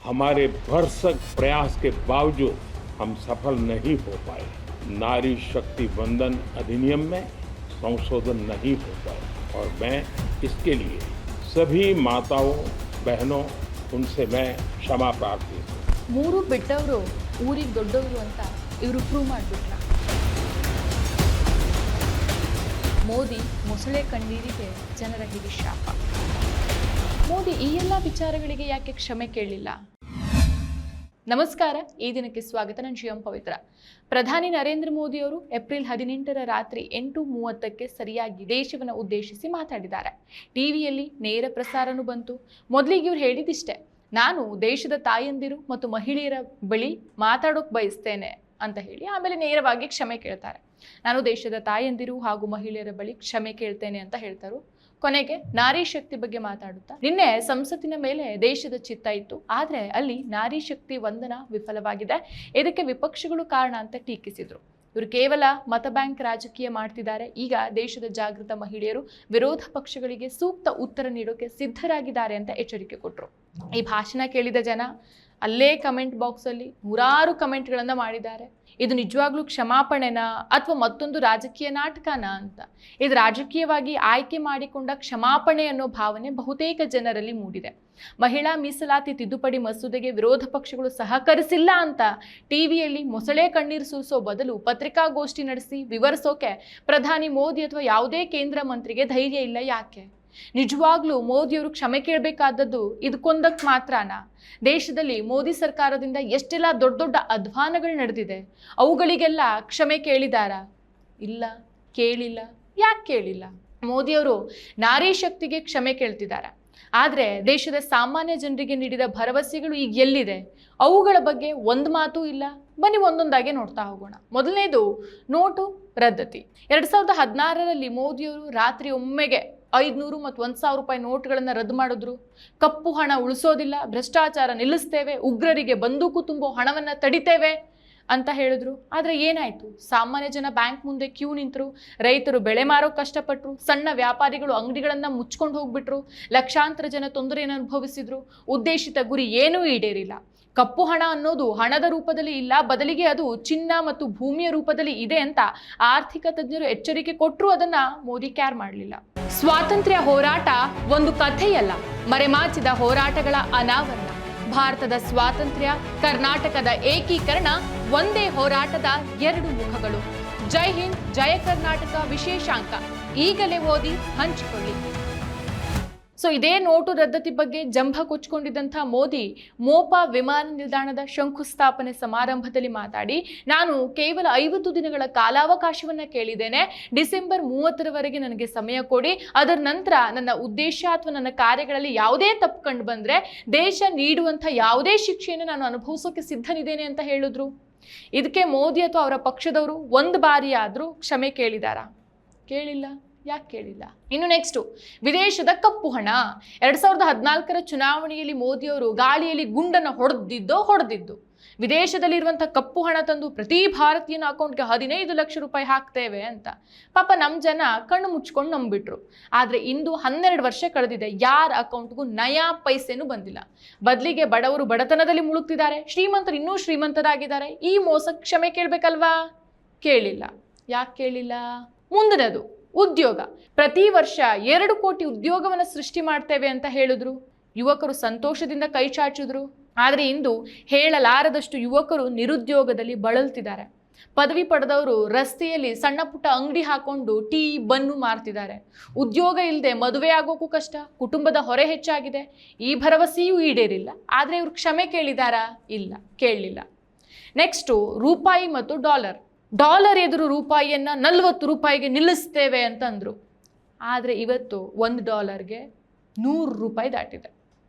हमारे भरसक प्रयास के बावजूद हम सफल नहीं हो पाए। नारी शक्ति वंदन अधिनियम में संशोधन नहीं हो पाए और मैं इसके लिए सभी माताओं बहनों उनसे मैं क्षमा प्रार्थी हूँ। ಮೂರು ಬಿಟ್ಟವರು ಊರಿಗೆ ದೊಡ್ಡವರು ಅಂತ ಇವರು ಪ್ರೂವ್ ಮಾಡಿಬಿಟ್ರ. ಮೋದಿ ಮೊಸಳೆ ಕಣ್ಣೀರಿಗೆ ಜನರ ಹಿಡಿ ಶಾಪ. ಮೋದಿ ಈ ಎಲ್ಲ ವಿಚಾರಗಳಿಗೆ ಯಾಕೆ ಕ್ಷಮೆ ಕೇಳಲಿಲ್ಲ? ನಮಸ್ಕಾರ, ಈ ದಿನಕ್ಕೆ ಸ್ವಾಗತ. ನಾನು ಶ್ರೀಯಂ ಪವಿತ್ರ. ಪ್ರಧಾನಿ ನರೇಂದ್ರ ಮೋದಿ ಅವರು ಏಪ್ರಿಲ್ 18ರ ರಾತ್ರಿ 8:30ಕ್ಕೆ ಸರಿಯಾಗಿ ದೇಶವನ್ನು ಉದ್ದೇಶಿಸಿ ಮಾತಾಡಿದ್ದಾರೆ. ಟಿವಿಯಲ್ಲಿ ನೇರ ಪ್ರಸಾರನೂ ಬಂತು. ಮೊದಲಿಗೆ ಇವ್ರು ಹೇಳಿದಿಷ್ಟೇ, ನಾನು ದೇಶದ ತಾಯಂದಿರು ಮತ್ತು ಮಹಿಳೆಯರ ಬಳಿ ಮಾತಾಡೋಕೆ ಬಯಸ್ತೇನೆ ಅಂತ ಹೇಳಿ ಆಮೇಲೆ ನೇರವಾಗಿ ಕ್ಷಮೆ ಕೇಳ್ತಾರೆ. ನಾನು ದೇಶದ ತಾಯಂದಿರು ಹಾಗೂ ಮಹಿಳೆಯರ ಬಳಿ ಕ್ಷಮೆ ಕೇಳ್ತೇನೆ ಅಂತ ಹೇಳ್ತಾರೋ. ಕೊನೆಗೆ ನಾರಿ ಶಕ್ತಿ ಬಗ್ಗೆ ಮಾತಾಡುತ್ತಾ, ನಿನ್ನೆ ಸಂಸತ್ತಿನ ಮೇಲೆ ದೇಶದ ಚಿತ್ತ ಇತ್ತು, ಆದರೆ ಅಲ್ಲಿ ನಾರಿ ಶಕ್ತಿ ವಂದನ ವಿಫಲವಾಗಿದೆ, ಇದಕ್ಕೆ ವಿಪಕ್ಷಗಳು ಕಾರಣ ಅಂತ ಟೀಕಿಸಿದ್ರು. ಇವರು ಕೇವಲ ಮತ ಬ್ಯಾಂಕ್ ರಾಜಕೀಯ ಮಾಡ್ತಿದ್ದಾರೆ. ಈಗ ದೇಶದ ಜಾಗೃತ ಮಹಿಳೆಯರು ವಿರೋಧ ಪಕ್ಷಗಳಿಗೆ ಸೂಕ್ತ ಉತ್ತರ ನೀಡೋಕೆ ಸಿದ್ಧರಾಗಿದ್ದಾರೆ ಅಂತ ಎಚ್ಚರಿಕೆ ಕೊಟ್ಟರು. ಈ ಭಾಷಣ ಕೇಳಿದ ಜನ ಅಲ್ಲೇ ಕಮೆಂಟ್ ಬಾಕ್ಸಲ್ಲಿ ನೂರಾರು ಕಮೆಂಟ್ಗಳನ್ನು ಮಾಡಿದ್ದಾರೆ. ಇದು ನಿಜವಾಗ್ಲೂ ಕ್ಷಮಾಪಣೆನಾ ಅಥವಾ ಮತ್ತೊಂದು ರಾಜಕೀಯ ನಾಟಕನಾ ಅಂತ. ಇದು ರಾಜಕೀಯವಾಗಿ ಆಯ್ಕೆ ಮಾಡಿಕೊಂಡ ಕ್ಷಮಾಪಣೆ ಅನ್ನೋ ಭಾವನೆ ಬಹುತೇಕ ಜನರಲ್ಲಿ ಮೂಡಿದೆ. ಮಹಿಳಾ ಮೀಸಲಾತಿ ತಿದ್ದುಪಡಿ ಮಸೂದೆಗೆ ವಿರೋಧ ಪಕ್ಷಗಳು ಸಹಕರಿಸಿಲ್ಲ ಅಂತ ಟಿವಿಯಲ್ಲಿ ಮೊಸಳೆ ಕಣ್ಣೀರು ಸುರಿಸೋ ಬದಲು ಪತ್ರಿಕಾಗೋಷ್ಠಿ ನಡೆಸಿ ವಿವರಿಸೋಕೆ ಪ್ರಧಾನಿ ಮೋದಿ ಅಥವಾ ಯಾವುದೇ ಕೇಂದ್ರ ಮಂತ್ರಿಗೆ ಧೈರ್ಯ ಇಲ್ಲ. ಯಾಕೆ? ನಿಜವಾಗ್ಲೂ ಮೋದಿಯವರು ಕ್ಷಮೆ ಕೇಳಬೇಕಾದದ್ದು ಇದಕ್ಕೊಂದಕ್ಕೆ ಮಾತ್ರನಾ? ದೇಶದಲ್ಲಿ ಮೋದಿ ಸರ್ಕಾರದಿಂದ ಎಷ್ಟೆಲ್ಲ ದೊಡ್ಡ ದೊಡ್ಡ ಅಧ್ವಾನಗಳು ನಡೆದಿದೆ, ಅವುಗಳಿಗೆಲ್ಲ ಕ್ಷಮೆ ಕೇಳಿದಾರಾ? ಇಲ್ಲ, ಕೇಳಿಲ್ಲ. ಯಾಕೆ ಕೇಳಿಲ್ಲ? ಮೋದಿಯವರು ನಾರಿ ಶಕ್ತಿಗೆ ಕ್ಷಮೆ ಕೇಳ್ತಿದ್ದಾರೆ, ಆದರೆ ದೇಶದ ಸಾಮಾನ್ಯ ಜನರಿಗೆ ನೀಡಿದ ಭರವಸೆಗಳು ಈಗ ಎಲ್ಲಿದೆ? ಅವುಗಳ ಬಗ್ಗೆ ಒಂದು ಮಾತೂ ಇಲ್ಲ. ಬನ್ನಿ ಒಂದೊಂದಾಗೆ ನೋಡ್ತಾ ಹೋಗೋಣ. ಮೊದಲನೇದು ನೋಟು ರದ್ದತಿ. 2016ರಲ್ಲಿ ಮೋದಿಯವರು ರಾತ್ರಿ ಒಮ್ಮೆಗೆ 500 ಮತ್ತು 1,000 ರೂಪಾಯಿ ನೋಟ್ಗಳನ್ನು ರದ್ದು ಮಾಡಿದ್ರು. ಕಪ್ಪು ಹಣ ಉಳಿಸೋದಿಲ್ಲ, ಭ್ರಷ್ಟಾಚಾರ ನಿಲ್ಲಿಸ್ತೇವೆ, ಉಗ್ರರಿಗೆ ಬಂದೂಕು ತುಂಬೋ ಹಣವನ್ನು ತಡಿತೇವೆ ಅಂತ ಹೇಳಿದ್ರು. ಆದರೆ ಏನಾಯಿತು? ಸಾಮಾನ್ಯ ಜನ ಬ್ಯಾಂಕ್ ಮುಂದೆ ಕ್ಯೂ ನಿಂತರು, ರೈತರು ಬೆಳೆ ಮಾರೋ ಕಷ್ಟಪಟ್ಟರು, ಸಣ್ಣ ವ್ಯಾಪಾರಿಗಳು ಅಂಗಡಿಗಳನ್ನು ಮುಚ್ಕೊಂಡು ಹೋಗ್ಬಿಟ್ರು, ಲಕ್ಷಾಂತರ ಜನ ತೊಂದರೆಯನ್ನು ಅನುಭವಿಸಿದ್ರು. ಉದ್ದೇಶಿತ ಗುರಿ ಏನೂ ಈಡೇರಿಲ್ಲ. ಕಪ್ಪು ಹಣ ಅನ್ನೋದು ಹಣದ ರೂಪದಲ್ಲಿ ಇಲ್ಲ, ಬದಲಿಗೆ ಅದು ಚಿನ್ನ ಮತ್ತು ಭೂಮಿಯ ರೂಪದಲ್ಲಿ ಇದೆ ಅಂತ ಆರ್ಥಿಕ ತಜ್ಞರು ಎಚ್ಚರಿಕೆ ಕೊಟ್ಟರು. ಅದನ್ನ ಮೋದಿ ಕ್ಯಾರ್ ಮಾಡಲಿಲ್ಲ. ಸ್ವಾತಂತ್ರ್ಯ ಹೋರಾಟ ಒಂದು ಕಥೆಯಲ್ಲ, ಮರೆಮಾಚಿದ ಹೋರಾಟಗಳ ಅನಾವರಣ. ಭಾರತದ ಸ್ವಾತಂತ್ರ್ಯ, ಕರ್ನಾಟಕದ ಏಕೀಕರಣ ಒಂದೇ ಹೋರಾಟದ ಎರಡು ಮುಖಗಳು. ಜೈ ಹಿಂದ್, ಜಯ ಕರ್ನಾಟಕ ವಿಶೇಷಾಂಕ ಈಗಲೇ ಓದಿ ಹಂಚಿಕೊಳ್ಳಿ. ಸೊ ಇದೇ ನೋಟು ರದ್ದತಿ ಬಗ್ಗೆ ಜಂಭ ಕೊಚ್ಕೊಂಡಿದ್ದಂಥ ಮೋದಿ ಮೋಪಾ ವಿಮಾನ ನಿಲ್ದಾಣದ ಶಂಕುಸ್ಥಾಪನೆ ಸಮಾರಂಭದಲ್ಲಿ ಮಾತಾಡಿ, ನಾನು ಕೇವಲ 50 ದಿನಗಳ ಕಾಲಾವಕಾಶವನ್ನು ಕೇಳಿದ್ದೇನೆ, ಡಿಸೆಂಬರ್ 30ರವರೆಗೆ ನನಗೆ ಸಮಯ ಕೊಡಿ, ಅದರ ನಂತರ ನನ್ನ ಉದ್ದೇಶ ಅಥವಾ ನನ್ನ ಕಾರ್ಯಗಳಲ್ಲಿ ಯಾವುದೇ ತಪ್ಪು ಕಂಡು ಬಂದರೆ ದೇಶ ನೀಡುವಂಥ ಯಾವುದೇ ಶಿಕ್ಷೆಯನ್ನು ನಾನು ಅನುಭವಿಸೋಕೆ ಸಿದ್ಧನಿದ್ದೇನೆ ಅಂತ ಹೇಳಿದ್ರು. ಇದಕ್ಕೆ ಮೋದಿ ಅಥವಾ ಅವರ ಪಕ್ಷದವರು ಒಂದು ಬಾರಿ ಆದರೂ ಕ್ಷಮೆ ಕೇಳಿದಾರಾ? ಕೇಳಿಲ್ಲ. ಯಾಕೆ ಕೇಳಿಲ್ಲ? ಇನ್ನು ನೆಕ್ಸ್ಟು ವಿದೇಶದ ಕಪ್ಪು ಹಣ. 2014ರ ಚುನಾವಣೆಯಲ್ಲಿ ಮೋದಿಯವರು ಗಾಳಿಯಲ್ಲಿ ಗುಂಡನ್ನು ಹೊಡೆದಿದ್ದು ವಿದೇಶದಲ್ಲಿರುವಂಥ ಕಪ್ಪು ಹಣ ತಂದು ಪ್ರತಿ ಭಾರತೀಯನ ಅಕೌಂಟ್ಗೆ 15 ಲಕ್ಷ ರೂಪಾಯಿ ಹಾಕ್ತೇವೆ ಅಂತ. ಪಾಪ ನಮ್ಮ ಜನ ಕಣ್ಣು ಮುಚ್ಕೊಂಡು ನಂಬಿಟ್ರು. ಆದರೆ ಇಂದು 12 ವರ್ಷ ಕಳೆದಿದೆ, ಯಾರ ಅಕೌಂಟ್ಗೂ ನಯಾ ಪೈಸೆನೂ ಬಂದಿಲ್ಲ. ಬದಲಿಗೆ ಬಡವರು ಬಡತನದಲ್ಲಿ ಮುಳುಗ್ತಿದ್ದಾರೆ, ಶ್ರೀಮಂತರು ಇನ್ನೂ ಶ್ರೀಮಂತರಾಗಿದ್ದಾರೆ. ಈ ಮೋಸ ಕ್ಷಮೆ ಕೇಳಬೇಕಲ್ವಾ? ಕೇಳಿಲ್ಲ. ಯಾಕೆ ಕೇಳಿಲ್ಲ? ಮುಂದಿನದು ಉದ್ಯೋಗ. ಪ್ರತಿ ವರ್ಷ 2 ಕೋಟಿ ಉದ್ಯೋಗವನ್ನು ಸೃಷ್ಟಿ ಮಾಡ್ತೇವೆ ಅಂತ ಹೇಳಿದ್ರು. ಯುವಕರು ಸಂತೋಷದಿಂದ ಕೈ ಚಾಚಿದ್ರು. ಆದರೆ ಇಂದು ಹೇಳಲಾರದಷ್ಟು ಯುವಕರು ನಿರುದ್ಯೋಗದಲ್ಲಿ ಬಳಲ್ತಿದ್ದಾರೆ. ಪದವಿ ಪಡೆದವರು ರಸ್ತೆಯಲ್ಲಿ ಸಣ್ಣ ಪುಟ್ಟ ಅಂಗಡಿ ಹಾಕೊಂಡು ಟೀ ಬನ್ನು ಮಾರ್ತಿದ್ದಾರೆ. ಉದ್ಯೋಗ ಇಲ್ಲದೆ ಮದುವೆ ಆಗೋಕ್ಕೂ ಕಷ್ಟ, ಕುಟುಂಬದ ಹೊರೆ ಹೆಚ್ಚಾಗಿದೆ. ಈ ಭರವಸೆಯೂ ಈಡೇರಿಲ್ಲ. ಆದರೆ ಇವರು ಕ್ಷಮೆ ಕೇಳಿದಾರಾ? ಇಲ್ಲ, ಕೇಳಲಿಲ್ಲ. ನೆಕ್ಸ್ಟು ರೂಪಾಯಿ ಮತ್ತು ಡಾಲರ್ ಎದುರು ರೂಪಾಯಿಯನ್ನು 40 ರೂಪಾಯಿಗೆ ನಿಲ್ಲಿಸ್ತೇವೆ ಅಂತಂದರು. ಆದರೆ ಇವತ್ತು $1ಗೆ 100 ರೂಪಾಯಿ ದಾಟಿದೆ.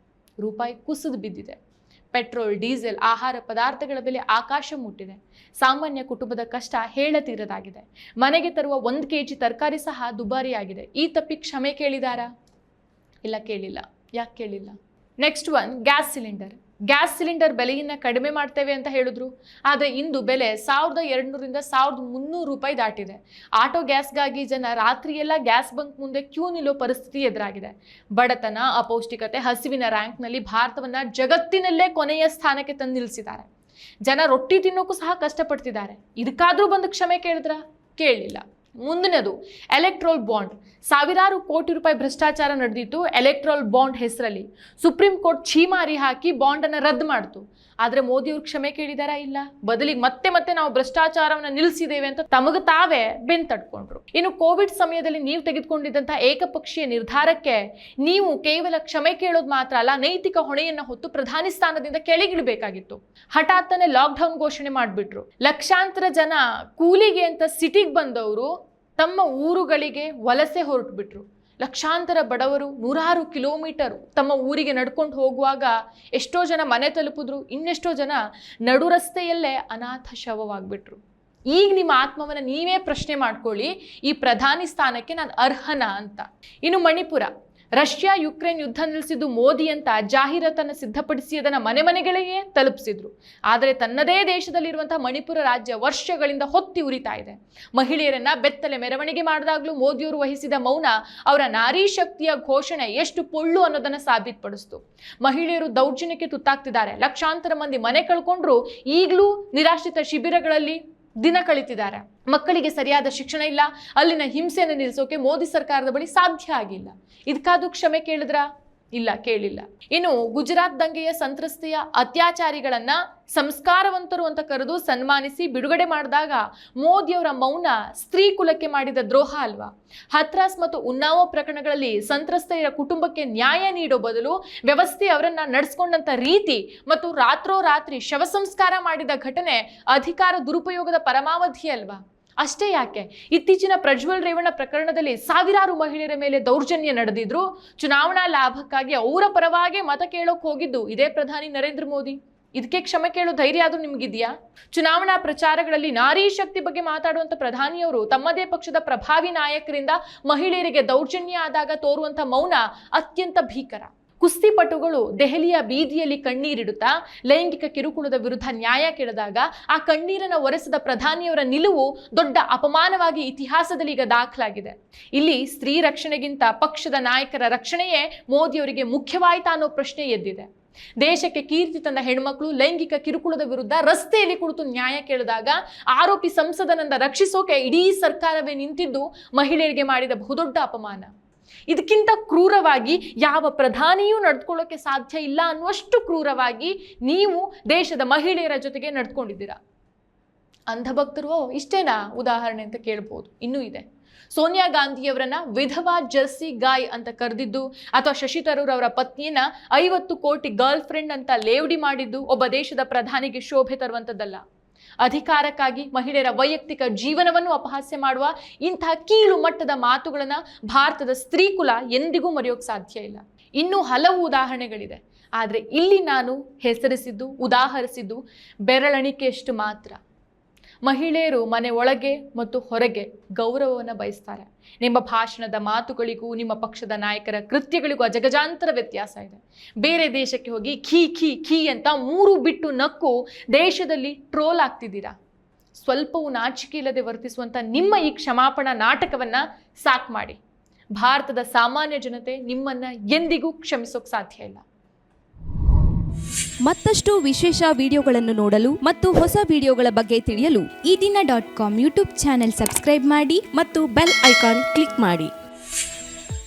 ರೂಪಾಯಿ ಕುಸಿದು ಬಿದ್ದಿದೆ. ಪೆಟ್ರೋಲ್, ಡೀಸೆಲ್, ಆಹಾರ ಪದಾರ್ಥಗಳ ಬೆಲೆ ಆಕಾಶ ಮುಟ್ಟಿದೆ. ಸಾಮಾನ್ಯ ಕುಟುಂಬದ ಕಷ್ಟ ಹೇಳತೀರದಾಗಿದೆ. ಮನೆಗೆ ತರುವ 1 kg ತರಕಾರಿ ಸಹ ದುಬಾರಿಯಾಗಿದೆ. ಈ ತಪ್ಪಿಗೆ ಕ್ಷಮೆ ಕೇಳಿದಾರಾ? ಇಲ್ಲ, ಕೇಳಿಲ್ಲ. ಯಾಕೆ ಕೇಳಿಲ್ಲ? Next one gas cylinder. Gas cylinder ಬೆಲೆಯನ್ನ ಕಡಿಮೆ ಮಾಡ್ತೇವೆ ಅಂತ ಹೇಳಿದ್ರು. ಆದರೆ ಇಂದು ಬೆಲೆ 1200ರಿಂದ 1300 ರೂಪಾಯಿ ದಾಟಿದೆ. ಆಟೋ ಗ್ಯಾಸ್ಗಾಗಿ ಜನ ರಾತ್ರಿಯೆಲ್ಲ ಗ್ಯಾಸ್ ಬಂಕ್ ಮುಂದೆ ಕ್ಯೂ ನಿಲ್ಲೋ ಪರಿಸ್ಥಿತಿ ಎದುರಾಗಿದೆ. ಬಡತನ, ಅಪೌಷ್ಟಿಕತೆ, ಹಸಿವಿನ ರ್ಯಾಂಕ್ನಲ್ಲಿ ಭಾರತವನ್ನ ಜಗತ್ತಿನಲ್ಲೇ ಕೊನೆಯ ಸ್ಥಾನಕ್ಕೆ ತಂದು ನಿಲ್ಲಿಸಿದ್ದಾರೆ. ಜನ ರೊಟ್ಟಿ ತಿನ್ನೋಕ್ಕೂ ಸಹ ಕಷ್ಟಪಡ್ತಿದ್ದಾರೆ. ಇದಕ್ಕಾದ್ರೂ ಬಂದು ಕ್ಷಮೆ ಕೇಳಿದ್ರ? ಕೇಳಲಿಲ್ಲ. ಮುಂದಿನದು ಎಲೆಕ್ಟ್ರೋಲ್ ಬಾಂಡ್. ಸಾವಿರಾರು ಕೋಟಿ ರೂಪಾಯಿ ಭ್ರಷ್ಟಾಚಾರ ನಡೆದಿತ್ತು ಎಲೆಕ್ಟ್ರೋಲ್ ಬಾಂಡ್ ಹೆಸರಲ್ಲಿ. ಸುಪ್ರೀಂ ಕೋರ್ಟ್ ಛೀಮಾರಿ ಹಾಕಿ ಬಾಂಡ್ ಅನ್ನು ರದ್ದು ಮಾಡಿತು. ಆದ್ರೆ ಮೋದಿಯವರು ಕ್ಷಮೆ ಕೇಳಿದಾರಾ? ಇಲ್ಲ. ಬದಲಿಗೆ ಮತ್ತೆ ನಾವು ಭ್ರಷ್ಟಾಚಾರವನ್ನ ನಿಲ್ಲಿಸಿದ್ದೇವೆ ಅಂತ ತಮಗೆ ತಾವೇ ಬೆನ್ ತಡ್ಕೊಂಡ್ರು. ಇನ್ನು ಕೋವಿಡ್ ಸಮಯದಲ್ಲಿ ನೀವು ತೆಗೆದುಕೊಂಡಿದ್ದಂತಹ ಏಕಪಕ್ಷೀಯ ನಿರ್ಧಾರಕ್ಕೆ ನೀವು ಕೇವಲ ಕ್ಷಮೆ ಕೇಳೋದು ಮಾತ್ರ ಅಲ್ಲ, ನೈತಿಕ ಹೊಣೆಯನ್ನ ಹೊತ್ತು ಪ್ರಧಾನಿ ಸ್ಥಾನದಿಂದ ಕೆಳಗಿಳಿಬೇಕಾಗಿತ್ತು. ಹಠಾತ್ತನೆ ಲಾಕ್ಡೌನ್ ಘೋಷಣೆ ಮಾಡಿಬಿಟ್ರು. ಲಕ್ಷಾಂತರ ಜನ ಕೂಲಿಗೆ ಅಂತ ಸಿಟಿಗೆ ಬಂದವರು ತಮ್ಮ ಊರುಗಳಿಗೆ ವಲಸೆ ಹೊರಟುಬಿಟ್ರು. ಲಕ್ಷಾಂತರ ಬಡವರು ನೂರಾರು ಕಿಲೋಮೀಟರ್ ತಮ್ಮ ಊರಿಗೆ ನಡ್ಕೊಂಡು ಹೋಗುವಾಗ ಎಷ್ಟೋ ಜನ ಮನೆ ತಲುಪಿದ್ರು, ಇನ್ನೆಷ್ಟೋ ಜನ ನಡು ರಸ್ತೆಯಲ್ಲೇ ಅನಾಥ ಶವವಾಗ್ಬಿಟ್ರು. ಈಗ ನಿಮ್ಮ ಆತ್ಮವನ್ನ ನೀವೇ ಪ್ರಶ್ನೆ ಮಾಡ್ಕೊಳ್ಳಿ, ಈ ಪ್ರಧಾನಿ ಸ್ಥಾನಕ್ಕೆ ನಾನು ಅರ್ಹನಾ ಅಂತ. ಇನ್ನು ಮಣಿಪುರ. ರಷ್ಯಾ ಯುಕ್ರೇನ್ ಯುದ್ಧ ನಿಲ್ಲಿಸಿದ್ದು ಮೋದಿ ಅಂತ ಜಾಹೀರಾತನ್ನು ಸಿದ್ಧಪಡಿಸಿ ಅದನ್ನು ಮನೆ ಮನೆಗಳಿಗೆ ತಲುಪಿಸಿದ್ರು. ಆದರೆ ತನ್ನದೇ ದೇಶದಲ್ಲಿರುವಂತಹ ಮಣಿಪುರ ರಾಜ್ಯ ವರ್ಷಗಳಿಂದ ಹೊತ್ತಿ ಉರಿತಾ ಇದೆ. ಮಹಿಳೆಯರನ್ನ ಬೆತ್ತಲೆ ಮೆರವಣಿಗೆ ಮಾಡಿದಾಗಲೂ ಮೋದಿಯವರು ವಹಿಸಿದ ಮೌನ ಅವರ ನಾರಿ ಶಕ್ತಿಯ ಘೋಷಣೆ ಎಷ್ಟು ಪೊಳ್ಳು ಅನ್ನೋದನ್ನ ಸಾಬೀತುಪಡಿಸ್ತು. ಮಹಿಳೆಯರು ದೌರ್ಜನ್ಯಕ್ಕೆ ತುತ್ತಾಗ್ತಿದ್ದಾರೆ. ಲಕ್ಷಾಂತರ ಮಂದಿ ಮನೆ ಕಳ್ಕೊಂಡ್ರು ಈಗಲೂ ನಿರಾಶ್ರಿತ ಶಿಬಿರಗಳಲ್ಲಿ ದಿನ ಕಳೀತಿದ್ದಾರೆ. ಮಕ್ಕಳಿಗೆ ಸರಿಯಾದ ಶಿಕ್ಷಣ ಇಲ್ಲ. ಅಲ್ಲಿನ ಹಿಂಸೆಯನ್ನು ನಿಲ್ಲಿಸೋಕೆ ಮೋದಿ ಸರ್ಕಾರದ ಬಳಿ ಸಾಧ್ಯ ಆಗಿಲ್ಲ. ಇದಕ್ಕಾದ್ರೂ ಕ್ಷಮೆ ಕೇಳಿದ್ರ? ಇಲ್ಲ, ಕೇಳಿಲ್ಲ. ಇನ್ನು ಗುಜರಾತ್ ದಂಗೆಯ ಸಂತ್ರಸ್ತೆಯ ಅತ್ಯಾಚಾರಿಗಳನ್ನ ಸಂಸ್ಕಾರವಂತರು ಅಂತ ಕರೆದು ಸನ್ಮಾನಿಸಿ ಬಿಡುಗಡೆ ಮಾಡಿದಾಗ ಮೋದಿಯವರ ಮೌನ ಸ್ತ್ರೀ ಕುಲಕ್ಕೆ ಮಾಡಿದ ದ್ರೋಹ ಅಲ್ವಾ? ಹತ್ರಾಸ್ ಮತ್ತು ಉನ್ನಾವೋ ಪ್ರಕರಣಗಳಲ್ಲಿ ಸಂತ್ರಸ್ತೆಯರ ಕುಟುಂಬಕ್ಕೆ ನ್ಯಾಯ ನೀಡೋ ಬದಲು ವ್ಯವಸ್ಥೆ ಅವರನ್ನ ನಡೆಸ್ಕೊಂಡಂತ ರೀತಿ ಮತ್ತು ರಾತ್ರೋರಾತ್ರಿ ಶವ ಸಂಸ್ಕಾರ ಮಾಡಿದ ಘಟನೆ ಅಧಿಕಾರ ದುರುಪಯೋಗದ ಪರಮಾವಧಿ ಅಲ್ವಾ? ಅಷ್ಟೇ ಯಾಕೆ, ಇತ್ತೀಚಿನ ಪ್ರಜ್ವಲ್ ರೇವಣ್ಣ ಪ್ರಕರಣದಲ್ಲಿ ಸಾವಿರಾರು ಮಹಿಳೆಯರ ಮೇಲೆ ದೌರ್ಜನ್ಯ ನಡೆದಿದ್ರು. ಚುನಾವಣಾ ಲಾಭಕ್ಕಾಗಿ ಅವರ ಪರವಾಗಿ ಮತ ಕೇಳೋಕೆ ಹೋಗಿದ್ದು ಇದೇ ಪ್ರಧಾನಿ ನರೇಂದ್ರ ಮೋದಿ. ಇದಕ್ಕೆ ಕ್ಷಮೆ ಕೇಳೋ ಧೈರ್ಯ ಆದ್ರೂ ನಿಮ್ಗಿದೆಯಾ? ಚುನಾವಣಾ ಪ್ರಚಾರಗಳಲ್ಲಿ ನಾರಿ ಶಕ್ತಿ ಬಗ್ಗೆ ಮಾತಾಡುವಂತ ಪ್ರಧಾನಿಯವರು ತಮ್ಮದೇ ಪಕ್ಷದ ಪ್ರಭಾವಿ ನಾಯಕರಿಂದ ಮಹಿಳೆಯರಿಗೆ ದೌರ್ಜನ್ಯ ಆದಾಗ ತೋರುವಂತ ಮೌನ ಅತ್ಯಂತ ಭೀಕರ. ಕುಸ್ತಿಪಟುಗಳು ದೆಹಲಿಯ ಬೀದಿಯಲ್ಲಿ ಕಣ್ಣೀರಿಡುತ್ತಾ ಲೈಂಗಿಕ ಕಿರುಕುಳದ ವಿರುದ್ಧ ನ್ಯಾಯ ಕೇಳಿದಾಗ ಆ ಕಣ್ಣೀರನ್ನು ಒರೆಸಿದ ಪ್ರಧಾನಿಯವರ ನಿಲುವು ದೊಡ್ಡ ಅಪಮಾನವಾಗಿ ಇತಿಹಾಸದಲ್ಲಿ ಈಗ ದಾಖಲಾಗಿದೆ. ಇಲ್ಲಿ ಸ್ತ್ರೀ ರಕ್ಷಣೆಗಿಂತ ಪಕ್ಷದ ನಾಯಕರ ರಕ್ಷಣೆಯೇ ಮೋದಿಯವರಿಗೆ ಮುಖ್ಯವಾಯ್ತಾ ಅನ್ನೋ ಪ್ರಶ್ನೆ ಎದ್ದಿದೆ. ದೇಶಕ್ಕೆ ಕೀರ್ತಿ ತಂದ ಹೆಣ್ಮಕ್ಳು ಲೈಂಗಿಕ ಕಿರುಕುಳದ ವಿರುದ್ಧ ರಸ್ತೆಯಲ್ಲಿ ಕುಳಿತು ನ್ಯಾಯ ಕೇಳಿದಾಗ ಆರೋಪಿ ಸಂಸದನನ್ನ ರಕ್ಷಿಸೋಕೆ ಇಡೀ ಸರ್ಕಾರವೇ ನಿಂತಿದ್ದು ಮಹಿಳೆಯರಿಗೆ ಮಾಡಿದ ಬಹುದೊಡ್ಡ ಅಪಮಾನ. ಇದಕ್ಕಿಂತ ಕ್ರೂರವಾಗಿ ಯಾವ ಪ್ರಧಾನಿಯೂ ನಡೆದುಕೊಳ್ಳೋಕೆ ಸಾಧ್ಯ ಇಲ್ಲ ಅನ್ನುವಷ್ಟು ಕ್ರೂರವಾಗಿ ನೀವು ದೇಶದ ಮಹಿಳೆಯರ ಜೊತೆಗೆ ನಡ್ಕೊಂಡಿದ್ದೀರಾ. ಅಂಧಭಕ್ತರು ಇಷ್ಟೇನಾ ಉದಾಹರಣೆ ಅಂತ ಕೇಳ್ಬೋದು. ಇನ್ನೂ ಇದೆ. ಸೋನಿಯಾ ಗಾಂಧಿಯವರನ್ನ ವಿಧವಾ ಜರ್ಸಿ ಗಾಯ್ ಅಂತ ಕರೆದಿದ್ದು ಅಥವಾ ಶಶಿ ತರೂರ್ ಅವರ ಪತ್ನಿಯನ್ನ 50 ಕೋಟಿ ಗರ್ಲ್ ಫ್ರೆಂಡ್ ಅಂತ ಲೇವಡಿ ಮಾಡಿದ್ದು ಒಬ್ಬ ದೇಶದ ಪ್ರಧಾನಿಗೆ ಶೋಭೆ ತರುವಂಥದ್ದಲ್ಲ. ಅಧಿಕಾರಕ್ಕಾಗಿ ಮಹಿಳೆಯರ ವೈಯಕ್ತಿಕ ಜೀವನವನ್ನು ಅಪಹಾಸ್ಯ ಮಾಡುವ ಇಂತಹ ಕೀಳು ಮಟ್ಟದ ಮಾತುಗಳನ್ನ ಭಾರತದ ಸ್ತ್ರೀ ಕುಲ ಎಂದಿಗೂ ಮರೆಯೋಕೆ ಸಾಧ್ಯ ಇಲ್ಲ. ಇನ್ನೂ ಹಲವು ಉದಾಹರಣೆಗಳಿದೆ. ಆದರೆ ಇಲ್ಲಿ ನಾನು ಹೆಸರಿಸಿದ್ದು, ಉದಾಹರಿಸಿದ್ದು ಬೆರಳೆಣಿಕೆಯಷ್ಟು ಮಾತ್ರ. ಮಹಿಳೆಯರು ಮನೆ ಒಳಗೆ ಮತ್ತು ಹೊರಗೆ ಗೌರವವನ್ನು ಬಯಸ್ತಾರೆ. ನಿಮ್ಮ ಭಾಷಣದ ಮಾತುಗಳಿಗೂ ನಿಮ್ಮ ಪಕ್ಷದ ನಾಯಕರ ಕೃತ್ಯಗಳಿಗೂ ಅಜಗಜಾಂತರ ವ್ಯತ್ಯಾಸ ಇದೆ. ಬೇರೆ ದೇಶಕ್ಕೆ ಹೋಗಿ ಖೀ ಖೀ ಖೀ ಅಂತ 3 ಬಿಟ್ಟು ನಕ್ಕು ದೇಶದಲ್ಲಿ ಟ್ರೋಲ್ ಆಗ್ತಿದ್ದೀರಾ. ಸ್ವಲ್ಪವೂ ನಾಚಿಕೆ ಇಲ್ಲದೆ ವರ್ತಿಸುವಂಥ ನಿಮ್ಮ ಈ ಕ್ಷಮಾಪಣಾ ನಾಟಕವನ್ನು ಸಾಕು ಮಾಡಿ. ಭಾರತದ ಸಾಮಾನ್ಯ ಜನತೆ ನಿಮ್ಮನ್ನ ಎಂದಿಗೂ ಕ್ಷಮಿಸೋಕೆ ಸಾಧ್ಯ ಇಲ್ಲ. ಮತ್ತಷ್ಟು ವಿಶೇಷ ವಿಡಿಯೋಗಳನ್ನು ನೋಡಲು ಮತ್ತು ಹೊಸ ವಿಡಿಯೋಗಳ ಬಗ್ಗೆ ತಿಳಿಯಲು EDina.com ಯೂಟ್ಯೂಬ್ ಚಾನೆಲ್ ಸಬ್ಸ್ಕ್ರೈಬ್ ಮಾಡಿ ಮತ್ತು ಬೆಲ್ ಐಕಾನ್ ಕ್ಲಿಕ್ ಮಾಡಿ.